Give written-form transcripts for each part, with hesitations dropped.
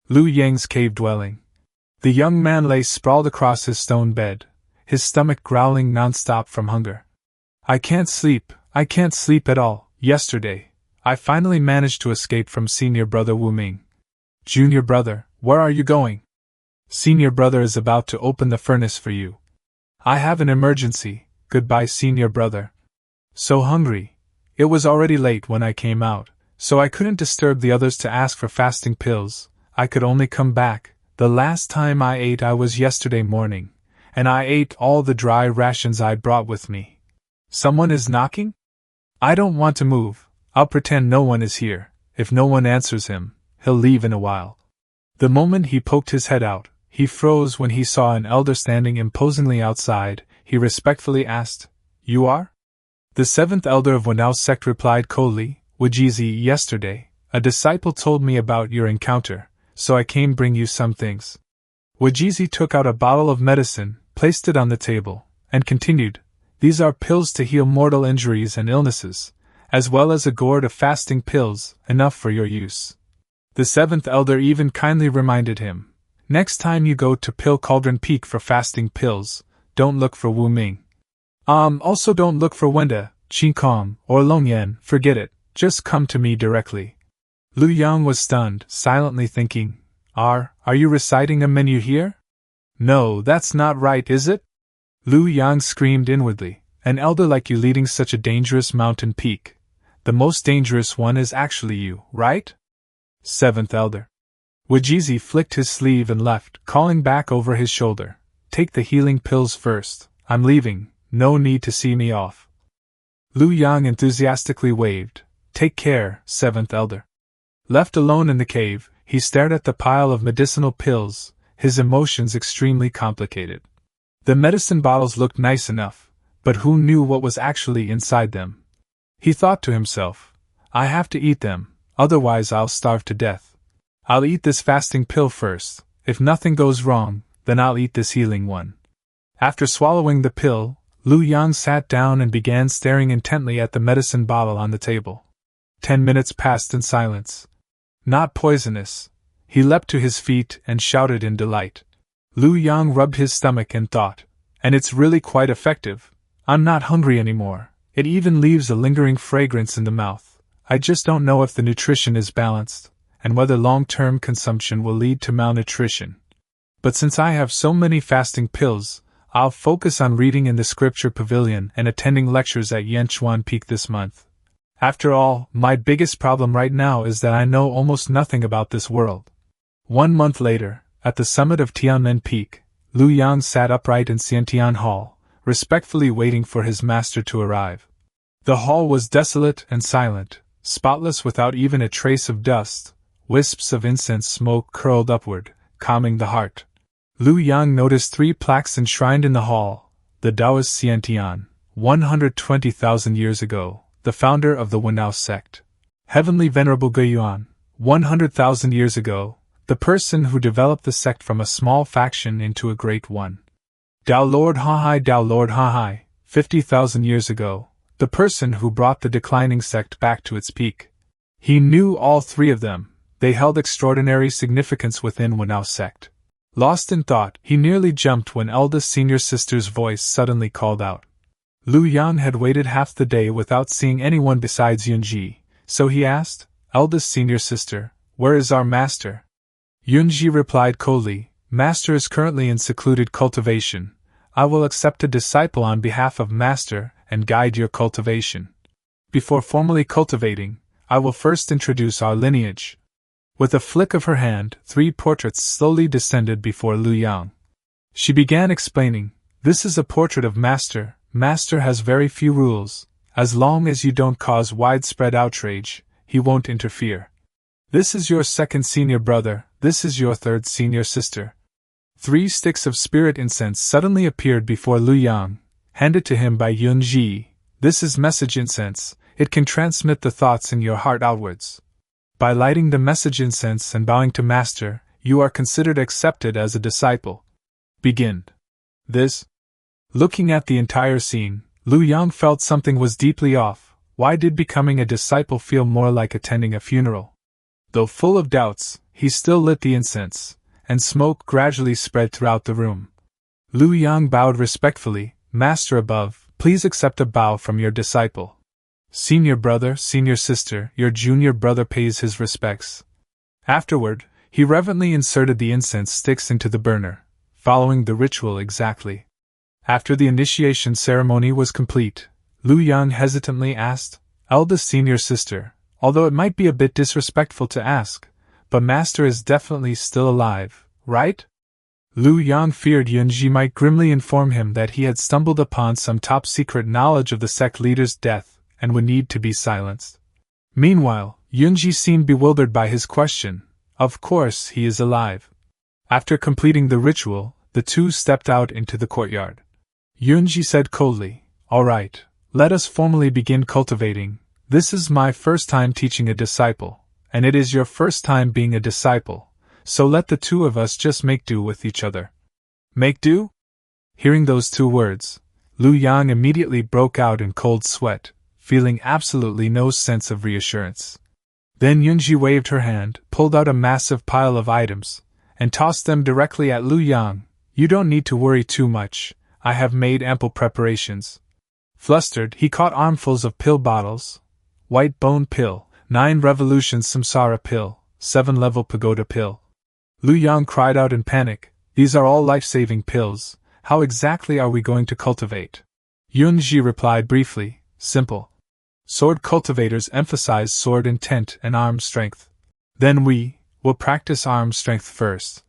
Lu Yang's cave dwelling. The young man lay sprawled across his stone bed, his stomach growling nonstop from hunger. I can't sleep at all. Yesterday, I finally managed to escape from senior brother Wu Ming. Junior brother, where are you going? Senior brother is about to open the furnace for you. I have an emergency. Goodbye, senior brother. So hungry. It was already late when I came out, so I couldn't disturb the others to ask for fasting pills. I could only come back. The last time I ate I was yesterday morning, and I ate all the dry rations I brought with me. Someone is knocking? I don't want to move. I'll pretend no one is here. If no one answers him, he'll leave in a while. The moment he poked his head out, he froze when he saw an elder standing imposingly outside. He respectfully asked, You are? The seventh elder of Wendao Sect replied coldly, Wajizi, yesterday, a disciple told me about your encounter, so I came bring you some things. Wajizi took out a bottle of medicine, placed it on the table, and continued, These are pills to heal mortal injuries and illnesses, as well as a gourd of fasting pills, enough for your use. The seventh elder even kindly reminded him, Next time you go to Pill Cauldron Peak for fasting pills, don't look for Wu Ming. Also don't look for Wenda, Qin Kong, or Long Yan, forget it, just come to me directly. Lu Yang was stunned, silently thinking, Are you reciting a menu here? No, that's not right, is it? Lu Yang screamed inwardly, An elder like you leading such a dangerous mountain peak. The most dangerous one is actually you, right? Seventh elder. Wajizi flicked his sleeve and left, calling back over his shoulder, Take the healing pills first, I'm leaving, no need to see me off. Lu Yang enthusiastically waved, Take care, seventh elder. Left alone in the cave, he stared at the pile of medicinal pills, his emotions extremely complicated. The medicine bottles looked nice enough, but who knew what was actually inside them? He thought to himself, I have to eat them, otherwise I'll starve to death. I'll eat this fasting pill first. If nothing goes wrong, then I'll eat this healing one. After swallowing the pill, Lu Yang sat down and began staring intently at the medicine bottle on the table. 10 minutes passed in silence. Not poisonous. He leapt to his feet and shouted in delight. Lu Yang rubbed his stomach and thought, And it's really quite effective. I'm not hungry anymore. It even leaves a lingering fragrance in the mouth. I just don't know if the nutrition is balanced, and whether long-term consumption will lead to malnutrition. But since I have so many fasting pills, I'll focus on reading in the scripture pavilion and attending lectures at Yanchuan Peak this month. After all, my biggest problem right now is that I know almost nothing about this world. 1 month later, at the summit of Tianmen Peak, Lu Yang sat upright in Xiantian Hall, respectfully waiting for his master to arrive. The hall was desolate and silent, spotless without even a trace of dust. Wisps of incense smoke curled upward, calming the heart. Lu Yang noticed 3 plaques enshrined in the hall. The Taoist Xiantian, 120,000 years ago, the founder of the Wendao Sect. Heavenly Venerable Guiyuan, 100,000 years ago, the person who developed the sect from a small faction into a great one. Dao Lord Hahai, 50,000 years ago, the person who brought the declining sect back to its peak. He knew all 3 of them. They held extraordinary significance within Wendao Sect. Lost in thought, he nearly jumped when eldest senior sister's voice suddenly called out. Lu Yang had waited half the day without seeing anyone besides Yunji, so he asked, Eldest senior sister, where is our master? Yunji replied coldly, Master is currently in secluded cultivation. I will accept a disciple on behalf of Master and guide your cultivation. Before formally cultivating, I will first introduce our lineage. With a flick of her hand, 3 portraits slowly descended before Lu Yang. She began explaining, This is a portrait of Master. Master has very few rules. As long as you don't cause widespread outrage, he won't interfere. This is your 2nd senior brother, this is your 3rd senior sister. 3 sticks of spirit incense suddenly appeared before Lu Yang, handed to him by Yunji. This is message incense, it can transmit the thoughts in your heart outwards. By lighting the message incense and bowing to Master, you are considered accepted as a disciple. Begin. This. Looking at the entire scene, Lu Yang felt something was deeply off. Why did becoming a disciple feel more like attending a funeral? Though full of doubts, he still lit the incense, and smoke gradually spread throughout the room. Lu Yang bowed respectfully. Master above, please accept a bow from your disciple. Senior brother, senior sister, your junior brother pays his respects. Afterward, he reverently inserted the incense sticks into the burner, following the ritual exactly. After the initiation ceremony was complete, Lu Yang hesitantly asked, Eldest senior sister, although it might be a bit disrespectful to ask, but Master is definitely still alive, right? Lu Yang feared Yunji might grimly inform him that he had stumbled upon some top-secret knowledge of the sect leader's death and would need to be silenced. Meanwhile, Yunji seemed bewildered by his question. Of course he is alive. After completing the ritual, the two stepped out into the courtyard. Yunji said coldly, All right, let us formally begin cultivating. This is my first time teaching a disciple, and it is your first time being a disciple, so let the two of us just make do with each other. Make do? Hearing those two words, Lu Yang immediately broke out in cold sweat, feeling absolutely no sense of reassurance. Then Yunji waved her hand, pulled out a massive pile of items, and tossed them directly at Lu Yang. You don't need to worry too much, I have made ample preparations. Flustered, he caught armfuls of pill bottles. White bone pill, 9 revolutions samsara pill, 7-level pagoda pill. Lu Yang cried out in panic, These are all life-saving pills, how exactly are we going to cultivate? Yunji replied briefly, Simple. Sword cultivators emphasize sword intent and arm strength. Then we will practice arm strength first.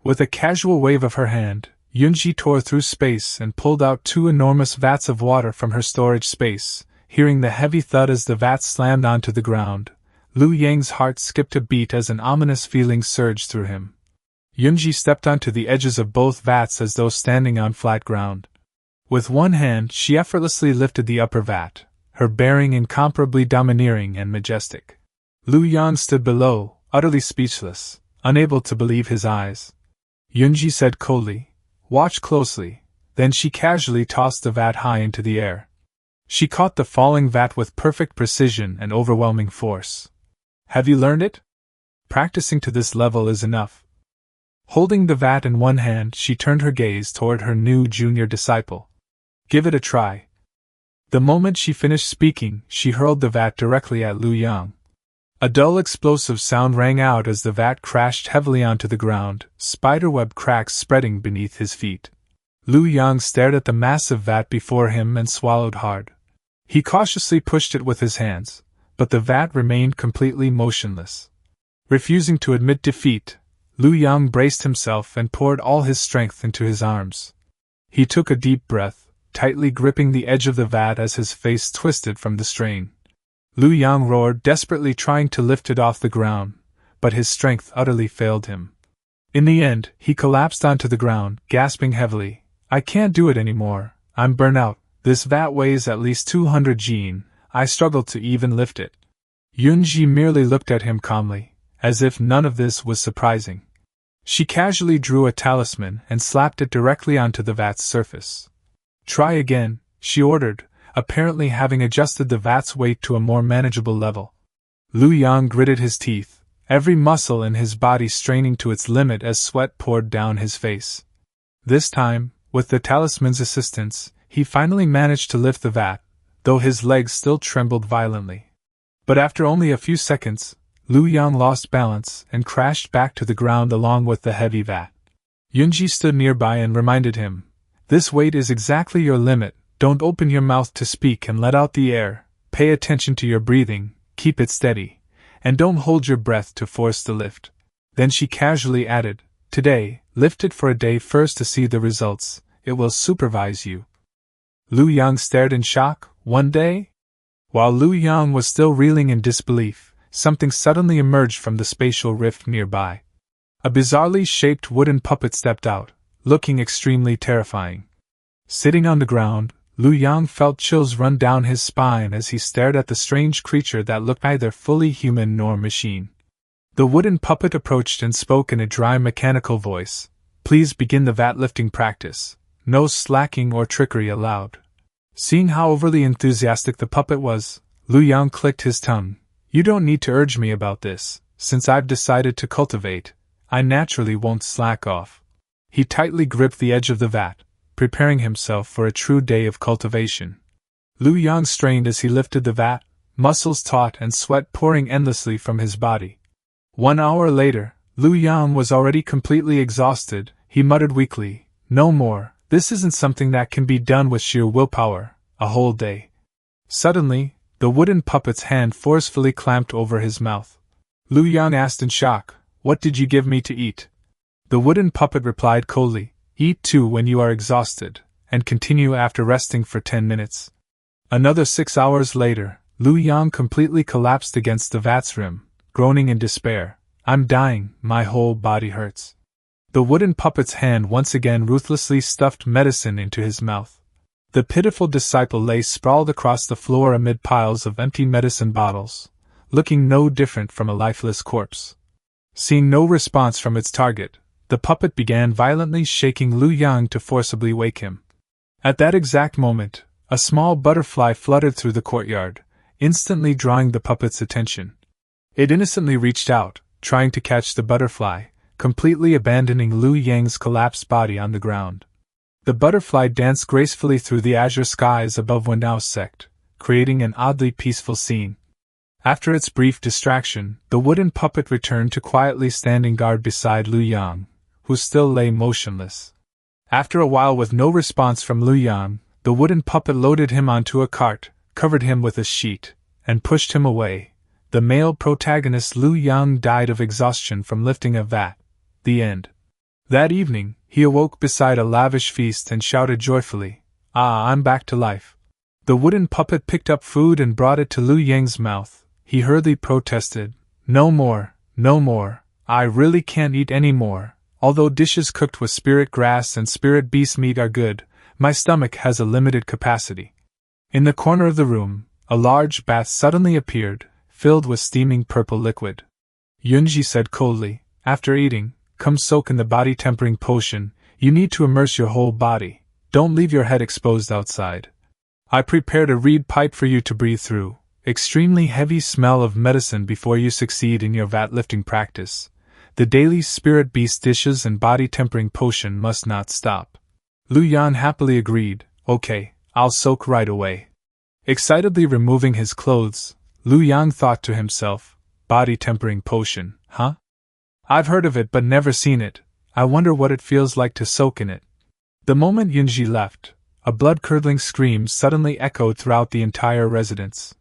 With a casual wave of her hand, Yunji tore through space and pulled out 2 enormous vats of water from her storage space. Hearing the heavy thud as the vats slammed onto the ground, Lu Yang's heart skipped a beat as an ominous feeling surged through him. Yunji stepped onto the edges of both vats as though standing on flat ground. With one hand, she effortlessly lifted the upper vat, her bearing incomparably domineering and majestic. Lu Yang stood below, utterly speechless, unable to believe his eyes. Yunji said coldly, Watch closely, then she casually tossed the vat high into the air. She caught the falling vat with perfect precision and overwhelming force. Have you learned it? Practicing to this level is enough. Holding the vat in one hand, she turned her gaze toward her new junior disciple. Give it a try. The moment she finished speaking, she hurled the vat directly at Lu Yang. A dull explosive sound rang out as the vat crashed heavily onto the ground, spiderweb cracks spreading beneath his feet. Lu Yang stared at the massive vat before him and swallowed hard. He cautiously pushed it with his hands, but the vat remained completely motionless. Refusing to admit defeat, Lu Yang braced himself and poured all his strength into his arms. He took a deep breath, tightly gripping the edge of the vat as his face twisted from the strain. Lu Yang roared, desperately trying to lift it off the ground, but his strength utterly failed him. In the end, he collapsed onto the ground, gasping heavily, I can't do it anymore, I'm burnt out, this vat weighs at least 200 jin, I struggle to even lift it. Yunji merely looked at him calmly, as if none of this was surprising. She casually drew a talisman and slapped it directly onto the vat's surface. Try again, she ordered, apparently having adjusted the vat's weight to a more manageable level. Lu Yang gritted his teeth, every muscle in his body straining to its limit as sweat poured down his face. This time, with the talisman's assistance, he finally managed to lift the vat, though his legs still trembled violently. But after only a few seconds, Lu Yang lost balance and crashed back to the ground along with the heavy vat. Yunji stood nearby and reminded him, This weight is exactly your limit, don't open your mouth to speak and let out the air, pay attention to your breathing, keep it steady, and don't hold your breath to force the lift. Then she casually added, Today, lift it for a day first to see the results, it will supervise you. Lu Yang stared in shock, 1 day? While Lu Yang was still reeling in disbelief, something suddenly emerged from the spatial rift nearby. A bizarrely shaped wooden puppet stepped out, looking extremely terrifying. Sitting on the ground, Lu Yang felt chills run down his spine as he stared at the strange creature that looked neither fully human nor machine. The wooden puppet approached and spoke in a dry mechanical voice, Please begin the vat lifting practice. No slacking or trickery allowed. Seeing how overly enthusiastic the puppet was, Lu Yang clicked his tongue. You don't need to urge me about this, since I've decided to cultivate, I naturally won't slack off. He tightly gripped the edge of the vat, preparing himself for a true day of cultivation. Lu Yang strained as he lifted the vat, muscles taut and sweat pouring endlessly from his body. 1 hour later, Lu Yang was already completely exhausted. He muttered weakly, "No more, this isn't something that can be done with sheer willpower, a whole day." Suddenly, the wooden puppet's hand forcefully clamped over his mouth. Lu Yang asked in shock, "What did you give me to eat?" The wooden puppet replied coldly, "Eat too when you are exhausted, and continue after resting for 10 minutes. Another 6 hours later, Lu Yang completely collapsed against the vat's rim, groaning in despair, "I'm dying, my whole body hurts." The wooden puppet's hand once again ruthlessly stuffed medicine into his mouth. The pitiful disciple lay sprawled across the floor amid piles of empty medicine bottles, looking no different from a lifeless corpse. Seeing no response from its target, the puppet began violently shaking Lu Yang to forcibly wake him. At that exact moment, a small butterfly fluttered through the courtyard, instantly drawing the puppet's attention. It innocently reached out, trying to catch the butterfly, completely abandoning Lu Yang's collapsed body on the ground. The butterfly danced gracefully through the azure skies above Wendao Sect, creating an oddly peaceful scene. After its brief distraction, the wooden puppet returned to quietly standing guard beside Lu Yang, who still lay motionless. After a while, with no response from Lu Yang, the wooden puppet loaded him onto a cart, covered him with a sheet, and pushed him away. The male protagonist Lu Yang died of exhaustion from lifting a vat. The end. That evening, he awoke beside a lavish feast and shouted joyfully, "Ah, I'm back to life." The wooden puppet picked up food and brought it to Lu Yang's mouth. He hurriedly protested, "No more, no more, I really can't eat any more. Although dishes cooked with spirit grass and spirit beast meat are good, my stomach has a limited capacity." In the corner of the room, a large bath suddenly appeared, filled with steaming purple liquid. Yunji said coldly, "After eating, come soak in the body-tempering potion. You need to immerse your whole body. Don't leave your head exposed outside. I prepared a reed pipe for you to breathe through. Extremely heavy smell of medicine before you succeed in your vat lifting practice. The daily spirit beast dishes and body-tempering potion must not stop." Lu Yan happily agreed, "Okay, I'll soak right away." Excitedly removing his clothes, Lu Yang thought to himself, "Body-tempering potion, huh? I've heard of it but never seen it. I wonder what it feels like to soak in it." The moment Yunji left, a blood-curdling scream suddenly echoed throughout the entire residence.